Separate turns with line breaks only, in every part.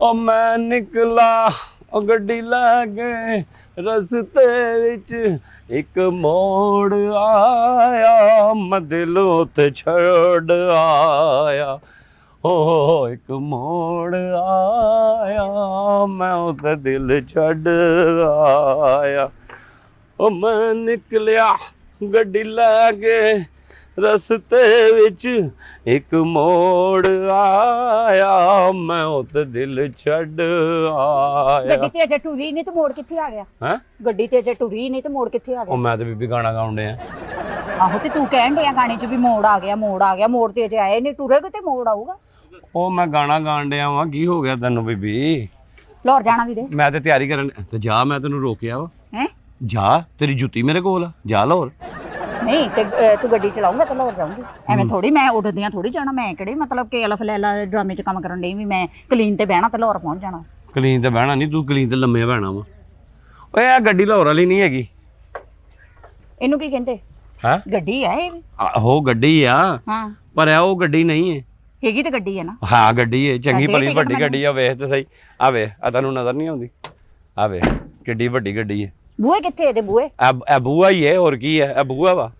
ओ मैं निकला ओ गड्डी लैके रस्ते विच एक मोड़ आया, मैं दिलों ते छड़ आया। हो एक मोड़ आया, मैं उते दिल छड़ आया। ओ मैं निकलिया गड्डी लैके रस्ते विच एक मोड़ आया, मैं उते दिल छड़ आया।
ਗੱਡੀ ਤੇ ਅਜੇ ਟੁਰੀ ਨਹੀਂ ਤੇ ਮੋੜ ਕਿੱਥੇ ਆ ਗਿਆ?
हैं
ਗੱਡੀ ਤੇ ਅਜੇ ਟੁਰੀ ਨਹੀਂ ਤੇ ਮੋੜ ਕਿੱਥੇ ਆ
ओ
ਗਿਆ?
मैं तो बीबी गाना गाउंडे हैं।
ਆਹੋ ਤੇ ਤੂੰ ਕਹਿਣ ਡਿਆ ਗਾਣੇ 'ਚ ਵੀ ਮੋੜ ਆ ਗਿਆ, ਮੋੜ ਆ ਗਿਆ। ਮੋੜ ਤੇ ਅਜੇ ਆਏ ਨਹੀਂ, ਟੁਰੇਗਾ ਤੇ ਮੋੜ ਆਊਗਾ।
ओ मैं गाना गाण ਡਿਆ ਵਾਂ, ਕੀ ਹੋ ਗਿਆ ਤੈਨੂੰ ਬੀਬੀ?
ਲਾਹੌਰ ਜਾਣਾ ਵੀਰੇ?
ਮੈਂ ਤੇ ਤਿਆਰੀ ਕਰਨ ਤੇ ਜਾ, ਮੈਂ ਤੈਨੂੰ ਰੋਕਿਆ ਵਾ।
ਹੈ
ਜਾ, ਤੇਰੀ ਜੁੱਤੀ ਮੇਰੇ ਕੋਲ ਆ, ਜਾ ਲਾਹੌਰ।
ਨਹੀਂ ਤੇ ਤੂੰ ਗੱਡੀ ਚਲਾਉਂਗਾ ਤੇ ਲਾਹੌਰ ਜਾਊਂਗੀ। ਐਵੇਂ ਥੋੜੀ ਮੈਂ ਉੱਡਦਿਆਂ ਥੋੜੀ ਜਾਣਾ। ਮੈਂ ਕਿਹੜੇ ਮਤਲਬ ਕਿ ਅਲਫ ਲੈਲਾ ਡਰਾਮੇ 'ਚ ਕੰਮ ਕਰਨ ਡਈ ਵੀ ਮੈਂ ਕਲੀਨ ਤੇ ਬਹਿਣਾ ਤੇ ਲਾਹੌਰ ਪਹੁੰਚ ਜਾਣਾ।
ਕਲੀਨ ਤੇ ਬਹਿਣਾ ਨਹੀਂ, ਤੂੰ ਕਲੀਨ ਤੇ ਲੰਮੇ ਬਹਿਣਾ ਵਾ। ਓਏ ਆ ਗੱਡੀ ਲਾਹੌਰ ਵਾਲੀ ਨਹੀਂ ਹੈਗੀ।
ਇਹਨੂੰ ਕੀ ਕਹਿੰਦੇ?
ਹੈ
ਗੱਡੀ ਆ ਇਹ ਵੀ?
ਆਹੋ ਗੱਡੀ ਆ,
ਹਾਂ
ਪਰ ਇਹ ਉਹ ਗੱਡੀ ਨਹੀਂ ਹੈ।
ਹੈਗੀ ਤੇ ਗੱਡੀ ਹੈ ਨਾ।
ਹਾਂ ਗੱਡੀ ਹੈ, ਚੰਗੀ
ਦੇਖ
ਭਲੀ
ਟਿਕਟ
ਵੱਡੀ
ਮੈਨੂੰ।
ਗੱਡੀ ਆ, ਵੇਖ ਤੇ ਸਹੀ। ਆ ਵੇ, ਆ ਤੈਨੂੰ ਨਜ਼ਰ ਨਹੀਂ ਆਉਂਦੀ? ਆ ਵੇ ਕਿੱਡੀ ਵੱਡੀ ਗੱਡੀ ਹੈ।
ਬੂਹੇ ਕਿੱਥੇ ਇਹਦੇ ਬੂਹੇ?
ਇਹ ਬੂਆ ਹੀ ਹੈ, ਹੋਰ ਕੀ ਹੈ? ਇਹ ਬੂਆ ਵਾ।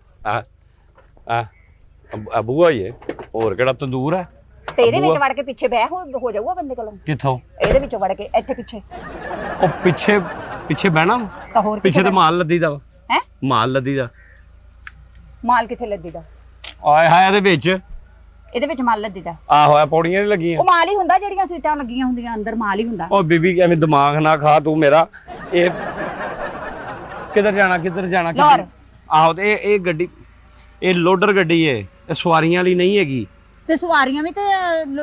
ਆ ਬੂਆ ਹੀ ਹੈ, ਹੋਰ ਕਿਹੜਾ ਤੰਦੂਰ ਹੈ?
ਤੇ ਇਹਦੇ ਵਿੱਚ ਵੜ ਕੇ ਪਿੱਛੇ ਬਹਿ ਹੋ ਜਾਊਗਾ ਬੰਦੇ ਕੋਲੋਂ।
ਕਿੱਥੋਂ?
ਇਹਦੇ ਵਿੱਚੋਂ ਵੜ ਕੇ ਇੱਥੇ ਪਿੱਛੇ।
ਉਹ ਪਿੱਛੇ ਪਿੱਛੇ ਬਹਿਣਾ ਵਾ?
ਤਾਂ ਹੋਰ
ਪਿੱਛੇ ਤੇ ਮਾਲ ਲੱਦੀ ਦਾ ਵਾ।
ਹੈ
ਮਾਲ ਲੱਦੀ ਦਾ।
ਮਾਲ ਕਿੱਥੇ ਲੱਦੀ ਦਾ?
ਆਏ ਹਾਏ ਇਹਦੇ ਵਿੱਚ।
ਇਹਦੇ ਵਿੱਚ ਮਾਲ ਲੱਦੀ ਦਾ?
ਆਹੋ ਇਹ ਪੌੜੀਆਂ ਨਹੀਂ ਲੱਗੀਆਂ।
ਉਹ ਮਾਲ ਹੀ ਹੁੰਦਾ, ਜਿਹੜੀਆਂ ਸੀਟਾਂ ਲੱਗੀਆਂ ਹੁੰਦੀਆਂ ਅੰਦਰ ਮਾਲ ਹੀ ਹੁੰਦਾ।
ਉਹ ਬੀਬੀ ਐਵੇਂ ਦਿਮਾਗ ਨਾ ਖਾ ਤੂੰ ਮੇਰਾ। ਇਹ ਕਿੱਧਰ ਜਾਣਾ, ਕਿੱਧਰ ਜਾਣਾ?
ਲਾਹੌਰ।
ਆਹੋ ਤੇ ਇਹ ਗੱਡੀ, ਇਹ ਲੋਡਰ ਗੱਡੀ ਹੈ, ਇਹ ਸਵਾਰੀਆਂ ਲਈ ਨਹੀਂ ਹੈਗੀ।
ਤੇ ਸਵਾਰੀਆਂ ਵੀ ਤੇ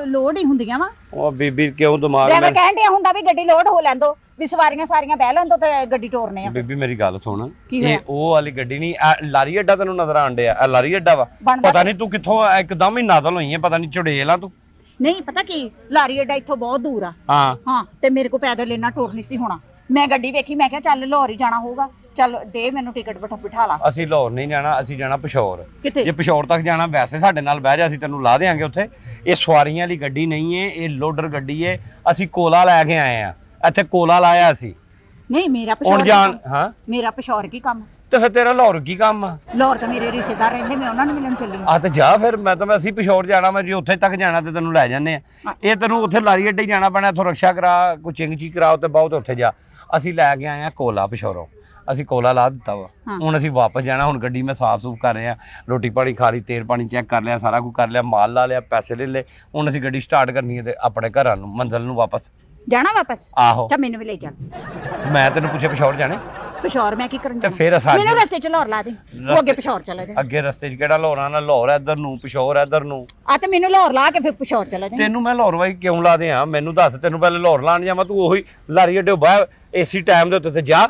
ਲੋਡ ਹੀ ਹੁੰਦੀਆਂ ਵਾ।
ਉਹ ਬੀਬੀ ਕਿਉਂ ਦਿਮਾਗ
ਡਰਾਈਵਰ ਕਹਿਣ ਡਿਆ ਹੁੰਦਾ ਵੀ ਗੱਡੀ ਲੋਡ ਹੋ ਲੈਂਦੋ, ਵੀ ਸਵਾਰੀਆਂ ਸਾਰੀਆਂ ਬਹਿ ਲੈਂਦੋ ਤੇ ਗੱਡੀ ਟੋਰਨੇ ਆ।
ਬੀਬੀ ਮੇਰੀ ਗੱਲ ਸੁਣ,
ਕੀ ਹੋਇਆ?
ਇਹ ਉਹ ਵਾਲੀ ਗੱਡੀ ਨਹੀਂ, ਲਾਰੀ ਅੱਡਾ ਤੈਨੂੰ ਨਜ਼ਰ ਆਣ ਡਿਆ? ਇਹ ਲਾਰੀ ਅੱਡਾ ਵਾ।
ਬਣਦਾ
ਪਤਾ ਨਹੀਂ ਤੂੰ ਕਿੱਥੋਂ ਇੱਕਦਮ ਹੀ ਨਾਦਲ ਹੋਈ ਹੈ, ਪਤਾ ਨਹੀਂ ਚੁੜੇਲ ਆ ਤੂੰ।
ਨਹੀਂ ਪਤਾ ਕੀ, ਲਾਰੀ ਅੱਡਾ ਇੱਥੋਂ ਬਹੁਤ ਦੂਰ ਆ।
ਹਾਂ
ਹਾਂ ਤੇ ਮੇਰੇ ਕੋ ਪੈਦਲ ਇੰਨਾ ਟੋਰ ਨਹੀਂ ਸੀ ਹੋਣਾ। ਮੈਂ ਗੱਡੀ ਵੇਖੀ, ਮੈਂ ਕਿਹਾ ਚੱਲ ਲਾਹੌਰ ਹੀ ਜਾਣਾ ਹੋਊਗਾ, ਚੱਲ ਦੇ ਮੈਨੂੰ ਟਿਕਟ ਬਿਠਾ ਲਾ।
ਅਸੀਂ ਲਾਹੌਰ ਨਹੀਂ ਜਾਣਾ, ਅਸੀਂ ਜਾਣਾ ਪਿਸ਼ੌਰ।
ਕਿੱਥੇ?
ਜੇ ਪਿਸ਼ੌਰ ਤੱਕ ਜਾਣਾ ਵੈਸੇ ਸਾਡੇ ਨਾਲ ਬਹਿ ਜਾ, ਅਸੀਂ ਤੈਨੂੰ ਲਾ ਦੇਾਂਗੇ ਉੱਥੇ। ਇਹ ਸਵਾਰੀਆਂ ਵਾਲੀ ਗੱਡੀ ਨਹੀਂ ਹੈ, ਇਹ ਲੋਡਰ ਗੱਡੀ ਹੈ। ਅਸੀਂ ਕੋਲਾ ਲੈ ਕੇ ਆਏ ਆ, ਇੱਥੇ ਕੋਲਾ ਲਾਇਆ ਅਸੀਂ।
ਨਹੀਂ ਮੇਰਾ
ਹੁਣ
ਪਿਸ਼ੌਰ
ਜਾਣ। ਹਾਂ
ਮੇਰਾ ਪਿਸ਼ੌਰ ਕੀ ਕੰਮ?
ਤੇ ਫਿਰ ਤੇਰਾ ਲਾਹੌਰ ਕੀ ਕੰਮ ਆ?
ਲਾਹੌਰ ਤਾਂ ਮੇਰੇ ਰਿਸ਼ਤੇਦਾਰ ਰਹਿੰਦੇ, ਮੈਂ ਉਹਨਾਂ ਨੂੰ ਮਿਲਣ ਚੱਲੀ ਹਾਂ।
ਆ ਤੇ ਜਾ ਫਿਰ, ਮੈਂ ਅਸੀਂ ਪਿਸ਼ੌਰ ਜਾਣਾ, ਮੈਂ ਜੇ ਉੱਥੇ ਤੱਕ ਜਾਣਾ ਤੇ ਤੈਨੂੰ ਲੈ ਜਾਂਦੇ ਆ। ਇਹ ਤੈਨੂੰ ਉੱਥੇ ਲਾਰੀ ਅੱਡੇ ਜਾਣਾ ਪੈਣਾ, ਇੱਥੋਂ ਰਕਸ਼ਾ ਕਰਾ, ਕੋਈ ਚਿੰਗਚੀ ਕਰਾਓ ਤੇ ਬਹੁਤ ਉੱਥੇ ਜਾ। ਅਸੀਂ ਲੈ ਕੇ ਆਏ ਆ ਕੋਲਾ ਪਿਸ਼ੌਰੋਂ, ਅਸੀਂ ਕੋਲਾ ਲਾ ਦਿੱਤਾ ਵਾ। ਹੁਣ ਅਸੀਂ ਵਾਪਸ ਜਾਣਾ। ਹੁਣ ਗੱਡੀ ਮੈਂ ਸਾਫ਼ ਸੂਫ ਕਰ ਰਿਹਾ, ਰੋਟੀ ਪਾਣੀ ਖਾ ਲਈ, ਤੇਲ ਪਾਣੀ ਚੈੱਕ ਕਰ ਲਿਆ, ਸਾਰਾ ਕੁਝ ਕਰ ਲਿਆ, ਮਾਲ ਲਾ ਲਿਆ, ਪੈਸੇ ਲੈ ਲਏ। ਹੁਣ ਅਸੀਂ ਗੱਡੀ ਸਟਾਰਟ ਕਰਨੀ ਹੈ ਤੇ ਆਪਣੇ ਘਰਾਂ ਨੂੰ, ਮੰਜ਼ਿਲ ਨੂੰ ਵਾਪਸ
ਜਾਣਾ ਵਾਪਸ?
ਆਹੋ
ਤਾਂ ਮੈਨੂੰ ਵੀ ਲੈ ਚੱਲ।
ਮੈਂ ਤੈਨੂੰ ਪੁੱਛਿਆ ਪਿਸ਼ੌਰ ਜਾਣੇ
ਪਿਸ਼ੌਰ ਮੈਂ ਕੀ ਕਰਨ
ਤੇ
ਜਾਣਾ?
ਫਿਰ ਸਾਡੇ
ਮੈਨੂੰ ਰਸਤੇ 'ਚ ਲਾਹੌਰ ਲਾ ਦੇ, ਉਹ ਅੱਗੇ ਪਿਸ਼ੌਰ ਚਲਾ ਜਾ।
ਅੱਗੇ ਰਸਤੇ 'ਚ ਕਿਹੜਾ ਲਾਹੌਰ ਆਣਾ? ਲਾਹੌਰ ਇੱਧਰ ਨੂੰ, ਪਿਸ਼ੌਰ ਇੱਧਰ ਨੂੰ।
ਆ ਤੇ ਮੈਨੂੰ ਲਾਹੌਰ ਲਾ ਕੇ ਫਿਰ ਪਿਸ਼ੌਰ ਚਲਾ ਜਾ।
ਤੈਨੂੰ ਮੈਂ ਲਾਹੌਰ ਵਾਈ ਕਿਉਂ ਲਾ ਦਿਆਂ? ਮੈਨੂੰ ਦੱਸ, ਤੈਨੂੰ ਪਹਿਲੇ ਲਾਹੌਰ ਲਾਣ ਜਾਵਾਂ? ਤੂੰ ਉਹੀ ਲਾਰੀ ਅੱਡੇ ਬਾਹਰ ਏਸੀ ਟਾਈਮ ਦੇ ਉੱਤੇ ਤੇ ਜਾ।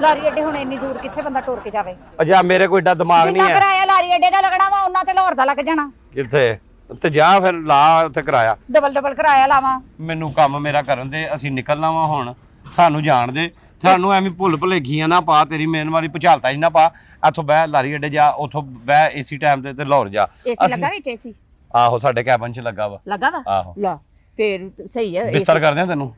ਲਾਰੀ ਅੱਡੇ ਹੁਣ ਇੰਨੀ ਦੂਰ ਕਿੱਥੇ ਬੰਦਾ ਟੁਰ ਕੇ ਜਾਵੇ?
ਅਜਾ ਮੇਰੇ ਕੋਈ ਏਡਾ ਦਿਮਾਗ ਨਹੀਂ
ਜਿੰਨਾ
ਹੈ।
ਕਿਰਾਇਆ ਲਾਰੀ ਅੱਡੇ ਦਾ ਲੱਗਣਾ ਵਾ ਉਹਨਾਂ ਤੇ ਲਾਹੌਰ ਦਾ ਲੱਗ ਜਾਣਾ।
ਕਿੱਥੇ? ਤੇ ਜਾ ਫਿਰ ਲਾ ਉੱਥੇ ਕਿਰਾਇਆ।
ਡਬਲ ਕਿਰਾਇਆ ਲਾਵਾਂ?
ਮੈਨੂੰ ਕੰਮ ਮੇਰਾ ਕਰਨ ਦੇ, ਅਸੀਂ ਨਿਕਲਣਾ ਵਾ ਹੁਣ। ਸਾਨੂੰ ਜਾਣ ਦੇ, ਸਾਨੂੰ ਐਵੇਂ ਭੁੱਲ ਭੁਲੇਖੀਆਂ ਨਾ ਪਾ, ਤੇਰੀ ਮੇਨ ਵਾਲੀ ਭੁਚਾਲਤਾ ਜੀ ਨਾ ਪਾ। ਇੱਥੋਂ ਬਹਿ ਲਾਰੀ ਅੱਡੇ ਜਾ, ਉੱਥੋਂ ਬਹਿ ਏਸੀ ਟਾਈਮ ਤੇ ਲਾਹੌਰ ਜਾ।
ਏਸੀ ਲੱਗਾ ਵਿੱਚ? ਏਸੀ
ਆਹੋ ਸਾਡੇ ਕੈਬਨ 'ਚ ਲੱਗਾ ਵਾ।
ਲੱਗਾ ਵਾ?
ਆਹੋ
ਲਾ ਫੇਰ ਸਹੀ ਹੈ।
ਬਿਸਤਰ ਕਰਦੇ ਆ ਤੈਨੂੰ,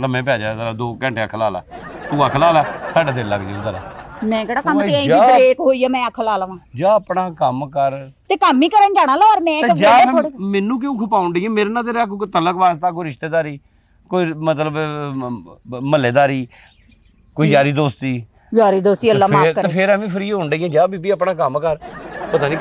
ਲੰਮੇ ਪੈ ਜਾ ਜਰਾ, 2 ਘੰਟੇ ਅੱਖ ਲਾ ਲਾ। ਤੂੰ ਅੱਖ ਲਾ ਲਾ, ਸਾਡਾ ਦਿਲ ਲੱਗ ਜੂ ਤੇਰਾ।
ਮੈਂ ਕਿਹੜਾ ਕੰਮ
ਓਏ
ਤੇ ਆਈ
ਜਾ।
ਬ੍ਰੇਕ ਹੋਈ ਆ ਮੈਂ ਅੱਖ ਲਾ ਲਵਾਂ?
ਜਾ ਆਪਣਾ ਕੰਮ ਕਰ
ਤੇ ਕੰਮ ਹੀ ਕਰਨ ਜਾਣਾ ਲਾਹੌਰ। ਮੈਂ
ਤੇ
ਕਿ
ਜਾ।
ਵੇਲੇ ਥੋੜੇ
ਮੈਨੂੰ ਕਿਉਂ ਖਪਾਉਣ ਡਈ? ਮੇਰੇ ਨਾਲ ਤੇਰਾ ਕੋਈ ਤਲਕ ਵਾਸਤਾ, ਕੋਈ ਰਿਸ਼ਤੇਦਾਰੀ, ਕੋਈ ਮਤਲਬ ਮਹੱਲੇਦਾਰੀ, ਕੋਈ ਯਾਰੀ ਦੋਸਤੀ?
ਯਾਰੀ ਦੋਸਤੀ ਅੱਲਾ ਮਾਫ
ਤੇ
ਕਰੇ।
ਫੇਰ ਐਵੇਂ ਫਰੀ ਹੋਣ ਡਈ। ਜਾ ਬੀਬੀ ਆਪਣਾ ਕੰਮ ਕਰ। ਪਤਾ ਨਹੀਂ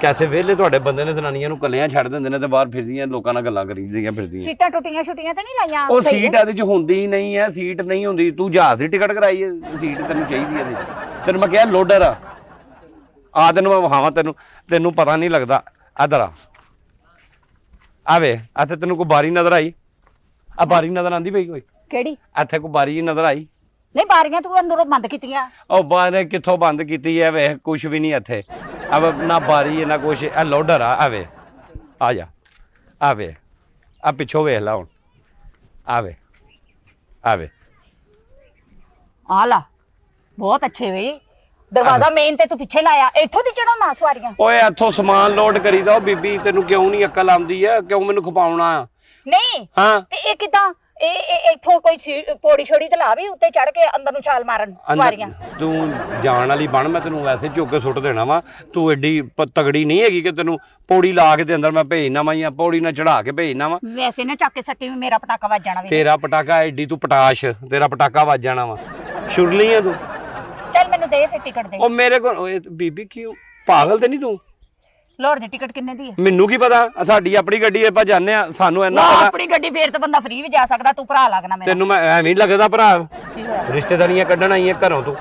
ਕੈਸੇ ਵਿਹਲੇ ਤੁਹਾਡੇ ਬੰਦੇ ਨੇ ਜ਼ਨਾਨੀਆਂ ਨੂੰ ਕੱਲਿਆਂ ਛੱਡ ਦਿੰਦੇ ਨੇ ਤੇ ਬਾਹਰ ਫਿਰਦੀਆਂ, ਲੋਕਾਂ ਨਾਲ ਗੱਲਾਂ ਕਰੀਦੀਆਂ ਫਿਰਦੀਆਂ।
ਸੀਟਾਂ ਟੁੱਟੀਆਂ ਛੁੱਟੀਆਂ ਤੇ ਨਹੀਂ ਲਾਈਆਂ?
ਉਹ
ਸਹੀ
ਸੀਟ
ਹੈ।
ਇਹਦੇ ਚ ਹੁੰਦੀ ਹੀ ਨਹੀਂ ਹੈ, ਸੀਟ ਨਹੀਂ ਹੁੰਦੀ। ਤੂੰ ਜਹਾਜ਼ ਦੀ ਟਿਕਟ ਕਰਾਈ ਹੈ, ਸੀਟ ਤੈਨੂੰ ਚਾਹੀਦੀ ਹੈ ਇਹਦੇ ਚ। ਤੈਨੂੰ ਮੈਂ ਕਿਹਾ ਲੋਡਰ ਆ ਤੈਨੂੰ ਮੈਂ ਵਹਾਵਾਂ, ਤੈਨੂੰ ਪਤਾ ਨਹੀਂ ਲੱਗਦਾ। ਇੱਧਰ ਆ ਵੇ, ਇੱਥੇ ਤੈਨੂੰ ਕੋਈ ਬਾਰੀ ਨਜ਼ਰ ਆਈ? ਆ ਬਾਰੀ ਨਜ਼ਰ ਆਂਦੀ ਪਈ ਕੋਈ?
ਕਿਹੜੀ?
ਇੱਥੇ ਕੋਈ ਬਾਰੀ ਨਜ਼ਰ ਆਈ?
ਨਹੀਂ ਬਾਰੀਆਂ ਤੂੰ ਅੰਦਰੋਂ ਬੰਦ ਕੀਤੀਆਂ।
ਉਹ ਬਾਰੇ ਕਿੱਥੋਂ ਬੰਦ ਕੀਤੀ ਹੈ? ਵੇਖ ਕੁਛ ਵੀ ਨਹੀਂ ਇੱਥੇ। ਅਬ ਨਾ ਬਾਰੀ ਹੈ ਨਾ ਕੁਛ। ਇਹ ਲੋਡਰ ਆ ਵੇ, ਆ ਜਾ, ਆ ਵੇ, ਆ ਪਿੱਛੋਂ ਵੇਖ ਲਾ ਹੁਣ। ਆ ਵੇ, ਆ ਵੇ,
ਆ ਲਾ, ਬਹੁਤ ਅੱਛੇ ਵੇ। ਦਰਵਾਜ਼ਾ ਮੇਨ ਤੇ ਤੂੰ ਪਿੱਛੇ ਲਾਇਆ, ਇੱਥੋਂ ਦੀ ਚੜਾਉਣਾ ਸਵਾਰੀਆਂ?
ਓਏ ਇੱਥੋਂ ਸਮਾਨ ਲੋਡ ਕਰੀਦਾ। ਉਹ ਬੀਬੀ ਤੈਨੂੰ ਕਿਉਂ ਨਹੀਂ ਅਕਲ ਆਉਂਦੀ ਹੈ? ਕਿਉਂ ਮੈਨੂੰ ਖਪਾਉਣਾ?
ਨਹੀਂ
ਹਾਂ
ਤੇ ਇਹ ਕਿਦਾਂ ਇਹ ਇੱਥੋਂ ਕੋਈ ਪੌੜੀ ਛੋੜੀ ਤੇ ਲਾ ਵੀ ਉੱਤੇ ਚੜ ਕੇ ਅੰਦਰ ਨੂੰ ਛਾਲ ਮਾਰਨ ਸਵਾਰੀਆਂ।
ਤੂੰ ਜਾਣ ਵਾਲੀ ਬਣ, ਮੈਂ ਤੈਨੂੰ ਵੈਸੇ ਚੁੱਕ ਕੇ ਸੁੱਟ ਦੇਣਾ ਵਾ। ਤੂੰ ਐਡੀ ਤਗੜੀ ਨਹੀਂ ਹੈਗੀ ਕਿ ਤੈਨੂੰ ਪੌੜੀ ਲਾ ਕੇ ਤੇ ਅੰਦਰ ਮੈਂ ਭੇਜਣਾ ਵਾ ਜਾਂ ਪੌੜੀ ਨਾਲ ਚੜਾ ਕੇ ਭੇਜਣਾ ਵਾ।
ਵੈਸੇ ਨਾ ਚੱਕ ਕੇ ਸੱਟੀ ਵੀ ਮੇਰਾ ਪਟਾਕਾ ਵੱਜ ਜਾਣਾ ਵੀ।
ਤੇਰਾ ਪਟਾਕਾ ਐਡੀ ਤੂੰ ਪਟਾਸ਼, ਤੇਰਾ ਪਟਾਕਾ ਵੱਜ ਜਾਣਾ ਵਾ। ਸ਼ੁਰਲੀ ਆ ਤੂੰ।
ਚੱਲ ਮੈਨੂੰ ਦੇ ਫਿਰ ਟਿਕਟ ਦੇ।
ਉਹ ਮੇਰੇ ਕੋਲ ਓਏ ਬੀਬੀ ਕਿਉਂ ਪਾਗਲ ਤੇ ਨਹੀਂ ਤੂੰ?
ਲਾਹੌਰ ਦੀ ਟਿਕਟ ਕਿੰਨੇ ਦੀ ਹੈ?
ਮੈਨੂੰ ਕੀ ਪਤਾ, ਸਾਡੀ ਆਪਣੀ ਗੱਡੀ ਆਪਾਂ ਜਾਂਦੇ ਆ, ਸਾਨੂੰ ਇੰਨਾ
ਨਾ
ਪਤਾ।
ਆਪਣੀ ਗੱਡੀ ਫੇਰ ਤਾਂ ਬੰਦਾ ਫ੍ਰੀ ਵੀ ਜਾ ਸਕਦਾ, ਤੂੰ ਭਰਾ ਲੱਗਣਾ ਮੇਰਾ।
ਤੈਨੂੰ ਮੈਂ ਐਵੇਂ ਲੱਗਦਾ ਭਰਾ?
ਕੀ ਹੋਇਆ?
ਰਿਸ਼ਤੇਦਾਰੀਆਂ ਕੱਢਣ ਆਈਆਂ ਘਰੋਂ ਤੂੰ।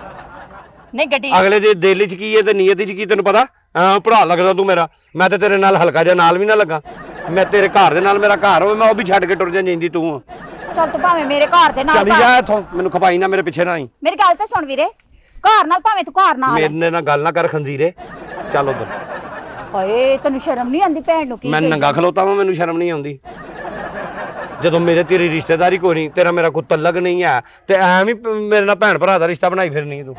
ਨਹੀਂ ਗੱਡੀ
ਅਗਲੇ ਦੇ ਦਿਲ 'ਚ ਕੀ ਹੈ ਤੇ ਨੀਅਤ 'ਚ ਕੀ ਤੈਨੂੰ ਪਤਾ? ਹਾਂ ਭਰਾ ਲੱਗਦਾ ਤੂੰ ਮੇਰਾ। ਮੈਂ ਤੇ ਤੇਰੇ ਨਾਲ ਹਲਕਾ ਜਿਹਾ ਨਾਲ ਵੀ ਨਾ ਲੱਗਾ। ਮੈਂ ਤੇਰੇ ਘਰ ਦੇ ਨਾਲ ਮੇਰਾ ਘਰ ਹੋਵੇ, ਮੈਂ ਉਹ ਵੀ ਛੱਡ ਕੇ ਟੁਰ ਜਾਂਦੀ ਤੂੰ।
ਚੱਲ ਤੂੰ ਭਾਵੇਂ ਮੇਰੇ ਘਰ ਦੇ ਨਾਲ
ਚੱਲੀ ਜਾ ਇੱਥੋਂ, ਮੈਨੂੰ ਖਪਾਈ ਨਾ, ਮੇਰੇ ਪਿੱਛੇ ਨਾ ਆਈ।
ਮੇਰੀ ਗੱਲ ਤੇ ਸੁਣ ਵੀਰੇ, ਘਰ ਨਾਲ ਭਾਵੇਂ ਤੂੰ ਘਰ ਨਾਲ
ਮੇਰੇ ਨਾਲ ਗੱਲ ਨਾ ਕਰ ਖੰਜ਼ੀਰੇ, ਚੱਲ ਉਧਰ।
ਓਏ ਤੈਨੂੰ ਸ਼ਰਮ ਨਹੀਂ ਆਉਂਦੀ ਭੈਣ ਨੂੰ? ਕੀ
ਮੈਂ ਨੰਗਾ ਖਲੋਤਾ ਵਾਂ, ਮੈਨੂੰ ਸ਼ਰਮ ਨਹੀਂ ਆਉਂਦੀ। ਜਦੋਂ ਮੇਰੇ ਤੇਰੀ ਰਿਸ਼ਤੇਦਾਰੀ ਕੋਈ ਨਹੀਂ, ਤੇਰਾ ਮੇਰਾ ਕੋਈ ਤਲਕ ਨਹੀਂ ਹੈ ਤੇ ਐਵੇਂ ਮੇਰੇ ਨਾਲ ਭੈਣ ਭਰਾ ਦਾ ਰਿਸ਼ਤਾ ਬਣਾਈ ਫਿਰਨੀ ਤੂੰ।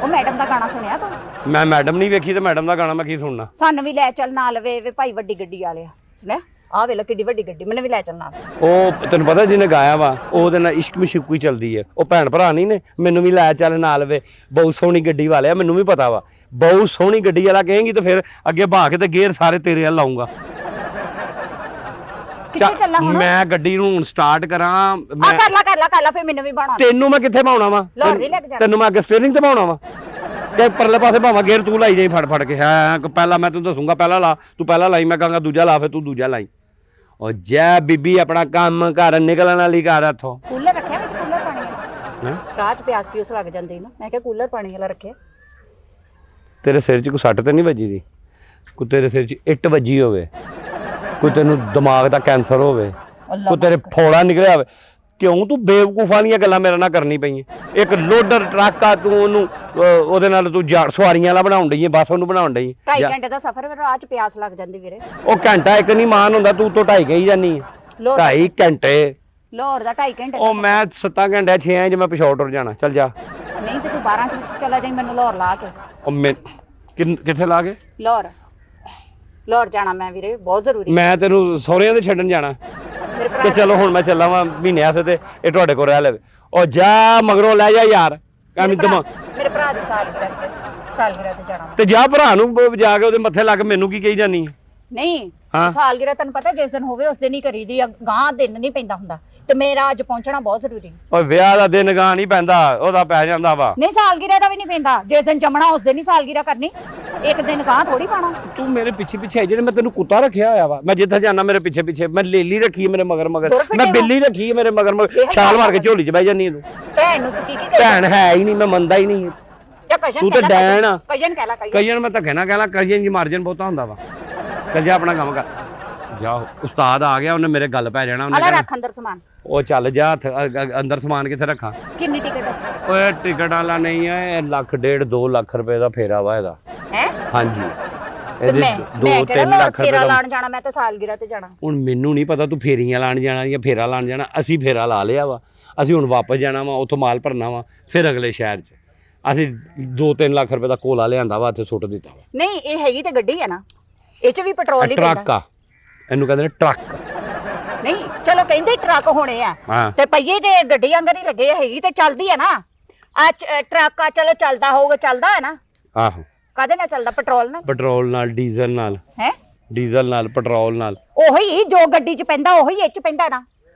ਉਹ ਮੈਡਮ ਦਾ ਗਾਣਾ ਸੁਣਿਆ ਤੂੰ?
ਮੈਂ ਮੈਡਮ ਨਹੀਂ ਵੇਖੀ ਤੇ ਮੈਡਮ ਦਾ ਗਾਣਾ ਮੈਂ ਕੀ ਸੁਣਨਾ?
ਸਾਨੂੰ ਵੀ ਲੈ ਚੱਲ ਨਾਲ ਵੇ ਭਾਈ ਵੱਡੀ ਗੱਡੀ ਵਾਲਿਆ। ਸੁਣਿਆ ਆਹ ਵੇਲੇ ਕਿੱਡੀ ਵੱਡੀ ਗੱਡੀ, ਮੈਨੂੰ ਵੀ ਲੈ ਚੱਲ ਨਾਲ।
ਉਹ ਤੈਨੂੰ ਪਤਾ ਜਿਹਨੇ ਗਾਇਆ ਵਾ ਉਹਦੇ ਨਾਲ ਇਸ਼ਕ ਮਸ਼ੂਕੀ ਚੱਲਦੀ ਹੈ। ਉਹ ਭੈਣ ਭਰਾ ਨਹੀਂ ਨੇ, ਮੈਨੂੰ ਵੀ ਲੈ ਚੱਲ ਨਾਲ ਵੇ, ਬਹੁਤ ਸੋਹਣੀ ਗੱਡੀ ਵਾਲਿਆ, ਮੈਨੂੰ ਵੀ ਪਤਾ ਵਾ ਬਹੁਤ ਸੋਹਣੀ ਗੱਡੀ ਵਾਲਾ ਕਹੇਂਗੀ ਤੇ ਫਿਰ ਅੱਗੇ ਭਾ ਕੇ ਤੇ ਗੇਅਰ ਸਾਰੇ ਤੇਰੇ ਵੱਲ ਲਾਉਂਗਾ।
ਕਿੱਥੇ ਚੱਲਾਂ ਹੁਣ?
ਮੈਂ ਗੱਡੀ ਨੂੰ ਹੁਣ ਸਟਾਰਟ ਕਰਾਂ।
ਆ ਕਰ ਲਾ ਫਿਰ ਮੈਨੂੰ ਵੀ ਬਾਣਾ।
ਤੈਨੂੰ ਮੈਂ ਕਿੱਥੇ ਭਾਉਣਾ ਵਾ?
ਲਾਹੌਰ ਵੀ ਲੈ ਕੇ ਜਾਣਾ।
ਤੈਨੂੰ ਮੈਂ ਅੱਗੇ ਸਟੀਅਰਿੰਗ ਤੇ ਭਾਉਣਾ ਵਾ ਤੇ ਪਰਲੇ ਪਾਸੇ ਭਾਵਾਂ ਗੇਅਰ ਤੂੰ ਲਾਈ ਜਾਈ ਫੜ ਕੇ। ਹਾਂ ਪਹਿਲਾਂ ਮੈਂ ਤੈਨੂੰ ਦੱਸੂਗਾ, ਪਹਿਲਾਂ ਲਾ ਤੂੰ, ਪਹਿਲਾਂ ਲਾਈ, ਮੈਂ ਕਹਾਂਗਾ ਦੂਜਾ ਲਾ, ਫਿਰ ਤੂੰ ਦੂਜਾ ਲਾਈ। ਉਹ ਜੈ ਬੀਬੀ ਆਪਣਾ ਕੰਮ ਕਰ, ਨਿਕਲਣ ਵਾਲੀ ਘਰ ਇੱਥੋਂ।
ਕੂਲਰ ਰੱਖਿਆ ਵਿੱਚ, ਕੂਲਰ ਪਾਣੀ ਵਾਲਾ। ਰਾਹ 'ਚ ਪਿਆਸ ਪਿਊਸ ਲੱਗ ਜਾਂਦੀ ਨਾ, ਮੈਂ ਕਿਹਾ ਕੂਲਰ ਪਾਣੀ ਵਾਲਾ ਰੱਖਿਆ।
ਤੇਰੇ ਸਿਰ 'ਚ ਕੋਈ ਸੱਟ ਤੇ ਨਹੀਂ ਵੱਜੀ ਦੀ? ਕੋਈ ਤੇਰੇ ਸਿਰ 'ਚ ਇੱਟ ਵੱਜੀ ਹੋਵੇ, ਕੋਈ ਤੈਨੂੰ ਦਿਮਾਗ ਦਾ ਕੈਂਸਰ ਹੋਵੇ, ਕੋਈ ਤੇਰੇ ਫੋੜਾ ਨਿਕਲਿਆ ਹੋਵੇ? ਕਿਉਂ ਤੂੰ ਬੇਵਕੂਫਾਂ ਦੀਆਂ ਗੱਲਾਂ ਮੇਰੇ ਨਾਲ ਕਰਨੀ ਪਈਆਂ? ਇੱਕ ਲੋਡਰ ਟਰੱਕ ਆ, ਤੂੰ ਉਹਨੂੰ ਉਹਦੇ ਨਾਲ ਤੂੰ ਸਵਾਰੀਆਂ ਵਾਲਾ ਬਣਾਉਣ ਡਈ ਹੈ, ਬਸ ਉਹਨੂੰ ਬਣਾਉਣ ਡਈ।
2.5 ਘੰਟੇ ਦਾ ਸਫ਼ਰ, ਰਾਹ 'ਚ ਪਿਆਸ ਲੱਗ ਜਾਂਦੀ ਵੀਰੇ।
ਉਹ ਘੰਟਾ ਇੱਕ ਨਹੀਂ ਮਾਨ ਹੁੰਦਾ, ਤੂੰ ਤੋਂ 2.5 ਕਹੀ ਜਾਨੀ ਹੈ। 2.5 ਘੰਟੇ?
ਲਾਹੌਰ ਦਾ 2.5 ਘੰਟੇ।
ਉਹ ਮੈਂ 7 ਘੰਟੇ 6 ਇੰਚ ਮੈਂ ਪਿਛੋੜ ਟੁਰ ਜਾਣਾ। ਚੱਲ ਜਾ।
ਨਹੀਂ ਤੇ ਤੂੰ 12 'ਚ ਚਲਾ ਜਾਈਂ, ਮੈਨੂੰ ਲਾਹੌਰ ਲਾ ਕੇ।
ਉਹ ਮੈਂ ਕਿੱਥੇ ਲਾ ਕੇ?
ਲਾਹੌਰ ਜਾਣਾ ਮੈਂ ਵੀਰੇ, ਬਹੁਤ ਜ਼ਰੂਰੀ।
ਮੈਂ ਤੈਨੂੰ ਸਹੁਰਿਆਂ ਦੇ ਛੱਡਣ ਜਾਣਾ
ਮੇਰੇ
ਤੇ
ਭਰਾ
ਚਲੋ ਹੁਣ ਮੈਂ ਚੱਲਾਂ ਵਾਂ ਮਹੀਨੇ ਆਸੇ ਤੇ ਇਹ ਤੁਹਾਡੇ ਕੋਲ ਰਹਿ ਲਵੇ। ਉਹ ਜਾ ਮਗਰੋਂ ਲੈ ਜਾ ਯਾਰ, ਕੰਮ ਦਮਾ।
ਮੇਰੇ ਭਰਾ ਦੀ ਸਾਲਗਿਰਾ ਤੇ ਜਾਣਾ ਮੈਂ।
ਤੇ ਜਾ ਭਰਾ ਨੂੰ ਜਾ ਕੇ ਉਹਦੇ ਮੱਥੇ ਲੱਗ, ਮੈਨੂੰ ਕੀ ਕਹੀ ਜਾਨੀ?
ਨਹੀਂ
ਹਾਂ।
ਸਾਲਗਿਰਾ ਤੈਨੂੰ ਪਤਾ ਜਿਸ ਦਿਨ ਹੋਵੇ ਉਸ ਦਿਨ ਹੀ ਕਰੀਦੀ ਆ, ਗਾਂ ਦਿਨ ਨਹੀਂ ਪੈਂਦਾ ਹੁੰਦਾ, ਤੇ ਮੇਰਾ ਅੱਜ ਪਹੁੰਚਣਾ ਬਹੁਤ ਜ਼ਰੂਰੀ।
ਓਏ ਵਿਆਹ ਦਾ ਦਿਨ ਗਾਂ ਨਹੀਂ ਪੈਂਦਾ, ਉਹਦਾ ਪੈ ਜਾਂਦਾ ਵਾ।
ਨਹੀਂ ਸਾਲਗਿਰਾ ਦਾ ਵੀ ਨਹੀਂ ਪੈਂਦਾ, ਜਿਸ ਦਿਨ ਜੰਮਣਾ ਉਸ ਦਿਨ ਹੀ ਸਾਲਗਿਰਾ ਕਰਨੀ, ਇੱਕ ਦਿਨ ਗਾਂ ਥੋੜੀ ਪਾਣਾ।
ਤੂੰ ਮੇਰੇ ਪਿੱਛੇ ਪਿੱਛੇ ਆਈ, ਜਿਹੜੇ ਮੈਂ ਤੈਨੂੰ ਕੁੱਤਾ ਰੱਖਿਆ ਹੋਇਆ ਵਾ, ਮੈਂ ਜਿੱਥੇ ਜਾਣਾ ਮੇਰੇ ਪਿੱਛੇ ਪਿੱਛੇ। ਮੈਂ ਲੇਲੀ ਰੱਖੀ ਮੇਰੇ ਮਗਰ ਮਗਰ, ਮੈਂ ਬਿੱਲੀ ਰੱਖੀ ਮੇਰੇ ਮਗਰ ਮਗਰ, ਛਾਲ ਮਾਰ ਕੇ ਝੋਲੀ 'ਚ ਬਹਿ ਜਾਨੀ ਤੂੰ।
ਭੈਣ ਨੂੰ ਤੂੰ ਕੀ
ਭੈਣ ਹੈ ਹੀ ਨਹੀਂ, ਮੈਂ ਮੰਨਦਾ ਹੀ ਨਹੀਂ। ਤੂੰ ਤਾਂ ਡੈਣ ਆ।
ਕਜਨ ਕਹਿ ਲਾ,
ਕਈਆਂ ਮੈਂ ਧੱਕੇ ਨਾ ਕਹਿ ਲਾ, ਕਈਆਂ ਦੀ ਮਾਰਜਨ ਬਹੁਤਾ ਹੁੰਦਾ ਵਾ। ਚੱਲ ਜਾ ਆਪਣਾ ਕੰਮ ਕਰ। ਜਾਓ, ਉਸਤਾਦ ਆ ਗਿਆ, ਉਹਨੇ ਮੇਰੇ ਗੱਲ ਪੈ ਜਾਣਾ।
ਉਹਨੇ ਰੱਖ ਅੰਦਰ ਸਮਾਨ।
ਉਹ ਚੱਲ ਜਾ, ਅੰਦਰ ਸਮਾਨ ਕਿੱਥੇ ਰੱਖਾਂ?
ਕਿੰਨੀ ਟਿਕਟ?
ਓਏ ਟਿਕਟ ਵਾਲਾ ਨਹੀਂ ਹੈ, 1.5 ਲੱਖ 2 ਲੱਖ ਰੁਪਏ ਦਾ ਫੇਰਾ ਵਾ ਇਹਦਾ।
ਹੈ?
ਹਾਂਜੀ, ਇਹਦੇ 2-3 ਲੱਖ
ਫੇਰਾ
ਰੁਪਏ।
ਲਾਣ ਜਾਣਾ ਮੈਂ ਤਾਂ ਸਾਲਗਿਰਾ ਤੇ ਜਾਣਾ।
ਹੁਣ ਮੈਨੂੰ ਨਹੀਂ ਪਤਾ ਤੂੰ ਫੇਰੀਆਂ ਲਾਣ ਜਾਣਾ ਜਾਂ ਫੇਰਾ ਲਾਣ ਜਾਣਾ। ਅਸੀਂ ਫੇਰਾ ਲਾ ਲਿਆ ਵਾ, ਅਸੀਂ ਹੁਣ ਵਾਪਸ ਜਾਣਾ ਵਾ, ਉੱਥੋਂ ਮਾਲ ਭਰਨਾ ਵਾ, ਫਿਰ ਅਗਲੇ ਸ਼ਹਿਰ 'ਚ ਅਸੀਂ 2-3 ਲੱਖ ਰੁਪਏ ਦਾ ਕੋਲਾ ਲਿਆਂਦਾ ਵਾ, ਇੱਥੇ ਸੁੱਟ ਦਿੱਤਾ ਵਾ।
ਨਹੀਂ ਇਹ ਹੈਗੀ ਤੇ ਗੱਡੀ ਹੈ ਨਾ, ਇਹ 'ਚ ਵੀ ਪੈਟਰੋਲ ਹੀ
ਟਰੱਕ ਆ, ਇਹਨੂੰ ਕਹਿੰਦੇ ਨੇ ਟਰੱਕ।
ਨਹੀਂ ਚਲੋ ਕਹਿੰਦੇ ਟਰੱਕ ਹੋਣੇ ਆ,
ਹਾਂ
ਤੇ ਪਹੀਏ ਤੇ ਗੱਡੀ ਵਾਂਗਰ ਹੀ ਲੱਗੇ ਹੈਗੀ ਤੇ ਚੱਲਦੀ ਹੈ ਨਾ। ਆ ਟਰੱਕ ਆ, ਚਲੋ ਚੱਲਦਾ ਹੋਊਗਾ, ਚੱਲਦਾ ਹੈ ਨਾ।
ਆਹੋ,
ਕਾਹਦੇ ਨਾਲ ਚੱਲਦਾ? ਪੈਟਰੋਲ ਨਾਲ।
ਪੈਟਰੋਲ ਨਾਲ, ਡੀਜ਼ਲ ਨਾਲ।
ਹੈ?
ਡੀਜ਼ਲ ਨਾਲ, ਪੈਟਰੋਲ ਨਾਲ।
ਉਹੀ ਜੋ ਗੱਡੀ 'ਚ ਪੈਂਦਾ ਉਹੀ ਇਹ 'ਚ ਪੈਂਦਾ ਨਾ।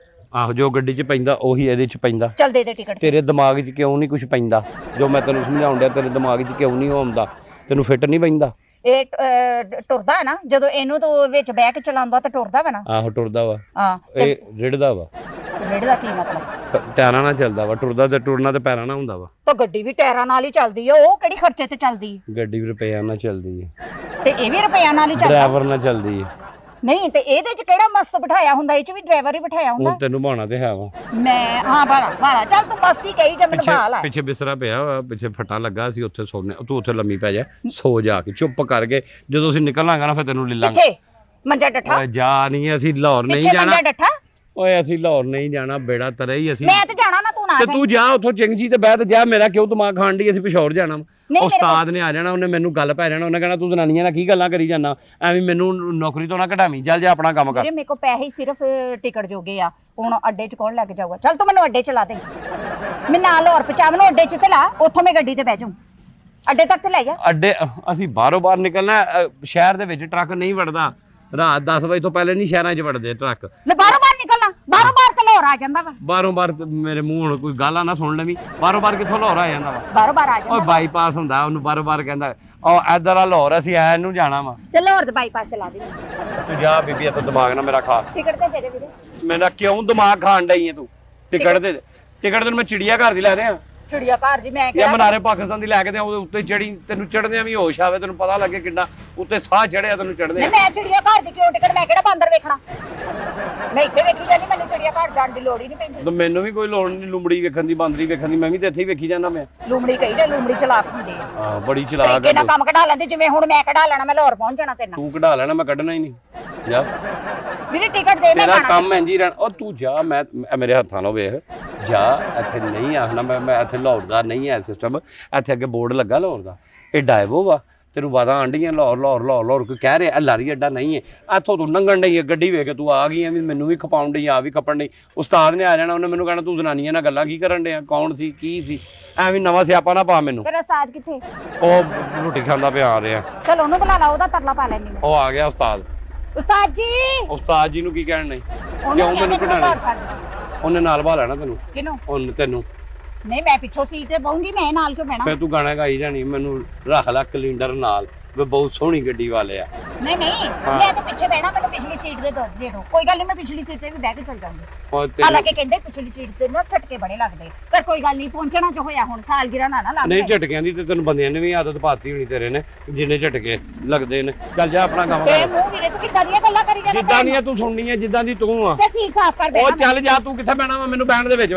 ਆਹੋ, ਜੋ ਗੱਡੀ 'ਚ ਪੈਂਦਾ ਉਹੀ ਇਹਦੇ 'ਚ ਪੈਂਦਾ।
ਚੱਲ ਦੇ ਟਿਕਟ।
ਤੇਰੇ ਦਿਮਾਗ 'ਚ ਕਿਉਂ ਨਹੀਂ ਕੁਝ ਪੈਂਦਾ? ਜੋ ਮੈਂ ਤੈਨੂੰ ਸਮਝਾਉਣ ਡਿਆ, ਤੇਰੇ ਦਿਮਾਗ 'ਚ ਕਿਉਂ ਨਹੀਂ ਆਉਂਦਾ? ਤੈਨੂੰ ਫਿੱਟ ਨਹੀਂ ਪੈਂਦਾ?
ਇਹ ਟੁਰਦਾ ਹੈ ਨਾ, ਜਦੋਂ ਇਹਨੂੰ ਤੋਂ ਵਿੱਚ ਬਹਿ ਕੇ ਚਲਾਉਂਦਾ ਤਾਂ ਟੁਰਦਾ ਵਾ ਨਾ।
ਆਹੋ, ਟੁਰਦਾ ਵਾ।
ਹਾਂ,
ਇਹ ਰਿੜਦਾ ਵਾ।
ਰੇੜ ਦਾ ਕੀ ਮਤਲਬ?
ਟਾਇਰਾਂ ਨਾਲ ਚੱਲਦਾ ਵਾ, ਟੁਰਦਾ ਤੇ ਟੁਰਨਾ ਤੇ ਪੈਰਾਂ ਨਾਲ ਹੁੰਦਾ ਵਾ।
ਤਾਂ ਗੱਡੀ ਵੀ ਟਾਇਰਾਂ ਨਾਲ ਹੀ ਚੱਲਦੀ ਆ, ਉਹ ਕਿਹੜੀ ਖਰਚੇ ਤੇ ਚੱਲਦੀ?
ਗੱਡੀ ਵੀ ਰੁਪਈਆਂ ਨਾਲ ਚੱਲਦੀ ਹੈ,
ਤੇ ਇਹ ਵੀ ਰੁਪਈਆਂ ਨਾਲ ਹੀ ਚੱਲਦਾ।
ਡਰਾਈਵਰ ਨਾਲ ਚੱਲਦੀ ਹੈ।
ਨਹੀਂ ਤੇ ਇਹਦੇ 'ਚ ਕਿਹੜਾ ਮਸਤ ਬਿਠਾਇਆ ਹੁੰਦਾ, ਇਹ 'ਚ ਵੀ ਡਰਾਈਵਰ ਹੀ ਬਿਠਾਇਆ ਹੁੰਦਾ।
ਹੁਣ ਤੈਨੂੰ ਭਾਣਾ ਤੇ ਹੈ ਵਾ।
ਮੈਂ ਹਾਂ ਬਾਲਾ ਚੱਲ ਤੂੰ ਮਸਤੀ ਕਹੀ ਜਾ, ਮੈਨੂੰ ਭਾਲ ਆ।
ਪਿੱਛੇ ਬਿਸਰਾ ਪਿਆ ਵਾ, ਪਿੱਛੇ ਫੱਟਾ ਲੱਗਾ ਸੀ, ਉੱਥੇ ਸੋਨੇ। ਤੂੰ ਉੱਥੇ ਲੰਮੀ ਪੈ ਜਾ, ਸੋ ਜਾ ਕੇ ਚੁੱਪ ਕਰਕੇ। ਜਦੋਂ ਅਸੀਂ ਨਿਕਲਾਂਗਾ ਨਾ ਫਿਰ ਤੈਨੂੰ ਲੈ ਲਾਂਗੇ।
ਪਿੱਛੇ ਮੰਜਾ ਡੱਠਾ?
ਓਏ ਜਾ ਨਹੀਂ, ਅਸੀਂ ਲਾਹੌਰ ਨਹੀਂ
ਪਿੱਛੇ
ਜਾਣਾ।
ਮੰਜਾ ਡੱਠਾ?
ਓਏ ਅਸੀਂ ਲਾਹੌਰ ਨਹੀਂ ਜਾਣਾ, ਬੇੜਾ ਤਰੇ ਹੀ ਅਸੀਂ।
ਮੈਂ ਤੇ ਜਾਣਾ ਨਾ, ਤੂੰ ਨਾ
ਤੇ ਤੂੰ ਜਾ ਉੱਥੋਂ ਚਿੰਗਜੀ ਤੇ ਬਹਿ ਤੇ ਜਾ। ਮੇਰਾ ਕਿਉਂ ਦਿਮਾਗ ਖਾਣ ਡਈ? ਅਸੀਂ ਪਿਸ਼ੌਰ ਜਾਣਾ ਵਾ।
ਨਹੀਂ, ਮੇਰੇ
ਉਸਤਾਦ ਨੇ ਆ ਜਾਣਾ, ਉਹਨੇ ਮੈਨੂੰ ਗੱਲ ਪੈ ਜਾਣਾ, ਉਹਨੇ ਕਹਿਣਾ ਤੂੰ ਜਨਾਨੀਆਂ ਨਾਲ ਕੀ ਗੱਲਾਂ ਕਰੀ ਜਾਂਦਾ, ਐਵੇਂ ਮੈਨੂੰ ਨੌਕਰੀ ਤੋਂ ਨਾ ਘਟਾਵੀਂ, ਚੱਲ ਜਾ ਆਪਣਾ ਕੰਮ ਕਰ।
ਮੇਰੇ ਕੋਲ ਪੈਸੇ ਹੀ ਸਿਰਫ ਟਿਕਟ ਜੋਗੇ ਆ, ਹੁਣ ਅੱਡੇ 'ਚ ਕੌਣ ਲੈ ਕੇ ਜਾਊਗਾ? ਚੱਲ ਤੂੰ ਮੈਨੂੰ ਅੱਡੇ 'ਚ ਲਾ ਦੇ, ਮੈਂ ਨਾਲ ਹੋਰ 50 ਨੂੰ ਅੱਡੇ 'ਚ ਤੇ ਲਾ, ਉੱਥੋਂ ਮੈਂ ਗੱਡੀ ਤੇ ਬਹਿ ਜਾਊਂ, ਅੱਡੇ ਤੱਕ ਤੇ ਲੈ ਜਾ।
ਅੱਡੇ ਅਸੀਂ ਬਾਹਰੋਂ ਬਾਹਰ ਨਿਕਲਣਾ, ਸ਼ਹਿਰ ਦੇ ਵਿੱਚ ਟਰੱਕ ਨਹੀਂ ਵੜਦਾ, ਰਾਤ 10 ਵਜੇ ਤੋਂ ਪਹਿਲੇ ਨਹੀਂ ਸ਼ਹਿਰਾਂ 'ਚ ਵੜਦੇ ਟਰੱਕ।
ਲੈ ਬਾਹਰੋਂ ਬਾਹਰ ਨਿਕਲਣਾ, ਬਾਹਰੋਂ ਬਾਹਰ ਤੇ ਲਾਹੌਰ ਆ ਜਾਂਦਾ ਵਾ।
ਬਾਹਰੋਂ ਬਾਹਰ ਮੇਰੇ ਮੂੰਹ ਹੁਣ ਕੋਈ ਗਾਲਾਂ ਨਾ ਸੁਣ ਲਵੀਂ, ਬਾਹਰੋਂ ਬਾਹਰ ਕਿੱਥੋਂ ਲਾਹੌਰ ਆ ਜਾਂਦਾ ਵਾ?
ਬਾਹਰੋਂ ਬਾਹਰ ਆ
ਓਏ
ਜਾਂਦਾ
ਬਾਈਪਾਸ ਹੁੰਦਾ, ਉਹਨੂੰ ਬਾਹਰੋਂ ਬਾਹਰ ਕਹਿੰਦਾ, ਉਹ ਇੱਧਰ ਆ ਲਾਹੌਰ, ਅਸੀਂ ਐ ਨੂੰ ਜਾਣਾ ਵਾ।
ਚੱਲ ਲਾਹੌਰ ਦੇ ਬਾਈਪਾਸ ਤੇ ਲਾ ਦੇ।
ਤੂੰ ਜਾ ਬੀਬੀ, ਇੱਥੋਂ ਦਿਮਾਗ ਨਾ ਮੇਰਾ ਖਾ।
ਟਿਕਟ ਤੇ ਦੇ ਦੇ ਵੀਰੇ।
ਮੇਰਾ ਕਿਉਂ ਦਿਮਾਗ ਖਾਣ ਡਈ ਹੈ ਤੂੰ? ਟਿਕਟ ਤੇ ਟਿਕਟ ਤੈਨੂੰ ਮੈਂ ਚਿੜੀਆ ਘਰ ਦੀ ਲੈ ਰਿਹਾ,
ਚਿੜੀਆ ਘਰ ਦੀ ਮੈਂ
ਜਾਂ
ਕਿਹੜਾ
ਮਨਾਰੇ ਪਾਕਿਸਤਾਨ ਦੀ ਲੈ ਕੇ ਤੇ ਉਹਦੇ ਉੱਤੇ ਚੜੀ, ਤੈਨੂੰ ਚੜਦਿਆਂ ਵੀ ਹੋਸ਼ ਆਵੇ, ਤੈਨੂੰ ਪਤਾ ਲੱਗੇ ਕਿੰਨਾ ਉੱਤੇ ਸਾਹ ਚੜਿਆ ਤੈਨੂੰ ਚੜਦੇ।
ਨਹੀਂ, ਮੈਂ ਚਿੜੀਆ ਘਰ ਦੀ ਕਿਉਂ ਟਿਕਟ, ਮੈਂ ਕਿਹੜਾ ਬਾਂਦਰ ਵੇਖਣਾ, ਮੈਂ ਇੱਥੇ ਵੇਖੀ ਜਾਂਦੀ, ਮੈਨੂੰ ਚਿੜੀਆ ਘਰ ਜਾਣ ਦੀ ਲੋੜ ਹੀ ਨਹੀਂ ਪੈਂਦੀ।
ਤੇ ਮੈਨੂੰ ਵੀ ਕੋਈ ਲੋੜ ਨਹੀਂ ਲੂੰਬੜੀ ਵੇਖਣ ਦੀ, ਬਾਂਦਰੀ ਵੇਖਣ ਦੀ, ਮੈਂ ਵੀ ਤੇ ਇੱਥੇ ਹੀ ਵੇਖੀ ਜਾਂਦਾ ਮੈਂ।
ਲੂਮੜੀ ਕਹੀ ਜਾ, ਲੂਮੜੀ ਚਲਾਕ ਹੁੰਦੀ ਆ,
ਹਾਂ ਬੜੀ ਚਲਾਕ
ਤਰੀਕੇ
ਹੈ
ਨਾਲ ਕੰਮ ਕਢਾ ਲੈਂਦੇ, ਜਿਵੇਂ ਹੁਣ ਮੈਂ ਕਢਾ ਲੈਣਾ, ਮੈਂ ਲਾਹੌਰ ਪਹੁੰਚ ਜਾਣਾ ਤੇਰੇ ਨਾਲ।
ਤੂੰ ਕਢਾ ਲੈਣਾ, ਮੈਂ ਕੱਢਣਾ ਹੀ ਨਹੀਂ। ਜਾ
ਵੀਰੇ ਟਿਕਟ ਦੇ, ਮੈਂ
ਤੇਰਾ
ਖਾਣਾ
ਕੰਮ ਇੰਜ ਹੀ ਰਹਿਣਾ। ਉਹ ਤੂੰ ਜਾ, ਮੈਂ ਮੇਰੇ ਹੱਥਾਂ ਨਾਲ ਵੇਖ, ਜਾ, ਇੱਥੇ ਨਹੀਂ ਆਖਣਾ ਮੈਂ ਇੱਥੇ ਲਾਹੌਰ ਦਾ ਨਹੀਂ ਹੈ ਸਿਸਟਮ, ਇੱਥੇ ਅੱਗੇ ਬੋਰਡ ਲੱਗਾ ਲਾਹੌਰ ਦਾ, ਇਹ ਡਾਇਵੋ ਵਾ, ਤੈਨੂੰ ਵਾਦਾ ਆਂਡੀਆਂ ਲਾਹੌਰ ਲਾਹੌਰ ਲਾਹੌਰ ਲਾਹੌਰ, ਕੋਈ ਕਹਿ ਰਿਹਾ ਲਾਰੀ ਅੱਡਾ ਨਹੀਂ ਹੈ, ਇੱਥੋਂ ਤੂੰ ਲੰਘਣ ਡਈ ਹੈ, ਗੱਡੀ ਵੇਖ ਕੇ ਤੂੰ ਆ ਗਈ ਐ ਵੀ ਮੈਨੂੰ ਵੀ ਖਪਾਉਣ ਡਈ, ਆ ਵੀ ਖਪਣ ਡਈ। ਉਸਤਾਦ ਨੇ ਆ ਜਾਣਾ, ਉਹਨੇ ਮੈਨੂੰ ਕਹਿਣਾ ਤੂੰ ਜਨਾਨੀਆਂ ਨਾਲ ਗੱਲਾਂ ਕੀ ਕਰਨ ਡਿਆ, ਕੌਣ ਸੀ ਕੀ ਸੀ, ਐਵੇਂ ਨਵਾਂ ਸਿਆਪਾ ਨਾ ਪਾ ਮੈਨੂੰ।
ਤੇਰਾ ਉਸਤਾਦ ਕਿੱਥੇ?
ਉਹ ਰੋਟੀ ਖਾਂਦਾ ਪਿਆ ਆ ਰਿਹਾ,
ਚਲ ਉਹਨੂੰ ਬੁਲਾ ਲਾ, ਉਹਦਾ ਤਰਲਾ ਪਾ ਲੈਣੀ ਮੈਂ।
ਉਹ ਆ ਗਿਆ ਉਸਤਾਦ।
ਉਸਤਾਦ ਜੀ,
ਉਸਤਾਦ ਜੀ ਨੂੰ ਕੀ ਕਹਿਣ ਨਹੀਂ,
ਉਹਨੂੰ
ਕਿਉਂ
ਕਹਿ
ਮੈਨੂੰ
ਕੇ
ਕਢਾਣਾ?
ਲਾਹੌਰ ਛੱਡ।
ਉਹਨੇ ਨਾਲ ਬਹਾ ਲੈਣਾ ਤੈਨੂੰ,
ਕਿਹਨੂੰ?
ਉਹਨੇ ਤੈਨੂੰ।
ਨਹੀਂ, ਮੈਂ ਪਿੱਛੋਂ ਸੀਟ ਤੇ ਬਹੂੰਗੀ, ਮੈਂ ਨਾਲ ਕਿਉਂ ਬਹਿਣਾ?
ਫਿਰ ਤੂੰ ਗਾਣਾ ਗਾਈ ਜਾਣੀ, ਮੈਨੂੰ ਰੱਖ ਲੈ ਕੈਲੰਡਰ ਨਾਲ, ਵੀ ਬਹੁਤ ਸੋਹਣੀ ਗੱਡੀ ਵਾਲੇ ਆ।
ਨਹੀਂ ਨਹੀਂ, ਮੈਂ ਤਾਂ ਪਿੱਛੇ ਬਹਿਣਾ, ਮੈਨੂੰ ਪਿਛਲੀ ਸੀਟ ਦੇ ਦਿਓ, ਕੋਈ ਗੱਲ ਨਹੀਂ, ਮੈਂ ਪਿਛਲੀ ਸੀਟ ਤੇ ਵੀ ਬਹਿ ਕੇ ਚੱਲ ਜਾਊਂਗੀ।
ਔਰ ਤੈਨੂੰ
ਹਾਲਾਂਕਿ ਕਹਿੰਦੇ ਪਿਛਲੀ ਸੀਟ ਤੇ ਨਾ ਝਟਕੇ ਬੜੇ ਲੱਗਦੇ, ਪਰ ਕੋਈ ਗੱਲ ਨਹੀਂ, ਪਹੁੰਚਣਾ ਜੋ ਹੋਇਆ, ਹੁਣ ਸਾਲਗਿਰਾ ਨਾ ਲੱਗ
ਨਹੀਂ ਝਟਕਿਆਂ ਦੀ ਤੇ ਤੈਨੂੰ ਬੰਦਿਆਂ ਨੇ ਵੀ ਆਦਤ ਪਾਤੀ ਹੋਣੀ ਤੇਰੇ ਨੇ, ਜਿੰਨੇ ਝਟਕੇ ਲੱਗਦੇ ਨੇ। ਚੱਲ ਜਾ ਆਪਣਾ ਕੰਮ
ਤੇ
ਕਰ।
ਮੂੰਹ ਵੀਰੇ ਤੂੰ ਕਿੱਦਾਂ ਦੀਆਂ ਗੱਲਾਂ ਕਰੀ ਜਾਂਦਾ?
ਜਿੱਦਾਂ ਦੀਆਂ ਤੂੰ ਸੁਣਨੀ ਹੈ, ਜਿੱਦਾਂ ਦੀ ਤੂੰ ਆ,
ਤੇ ਸੀਟ ਸਾਫ਼ ਕਰ
ਉਹ
ਬੈਠਾ।
ਚੱਲ ਜਾ, ਤੂੰ ਕਿੱਥੇ ਬਹਿਣਾ ਵਾ ਮੈਨੂੰ ਬਹਿਣ ਦੇ ਵਿੱਚ?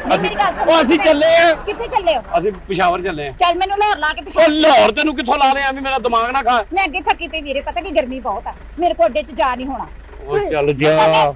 ਮੇਰੀ ਗੱਲ ਸੁਣ,
ਉਹ ਅਸੀਂ ਚੱਲੇ ਆ,
ਕਿੱਥੇ ਚੱਲੇ ਹੋ?
ਅਸੀਂ ਪਿਸ਼ਾਵਰ ਚੱਲੇ ਆ।
ਚੱਲ ਮੈਨੂੰ ਲਾਹੌਰ ਲਾ ਕੇ
ਉਹ
ਪਿੱਛੇ।
ਲਾਹੌਰ ਤੈਨੂੰ ਕਿੱਥੋਂ ਲਾ ਲਿਆ, ਵੀ ਮੇਰਾ ਦਿਮਾਗ ਨਾ ਖਾ।
ਮੈਂ ਅੱਗੇ ਥੱਕੀ ਪਈ ਵੀਰੇ, ਪਤਾ ਕੀ ਗਰਮੀ ਬਹੁਤ ਆ, ਮੇਰੇ ਕੋਲ ਅੱਡੇ 'ਚ ਜਾ ਨਹੀਂ ਹੋਣਾ।
ਉਹ ਚੱਲ ਜਾ।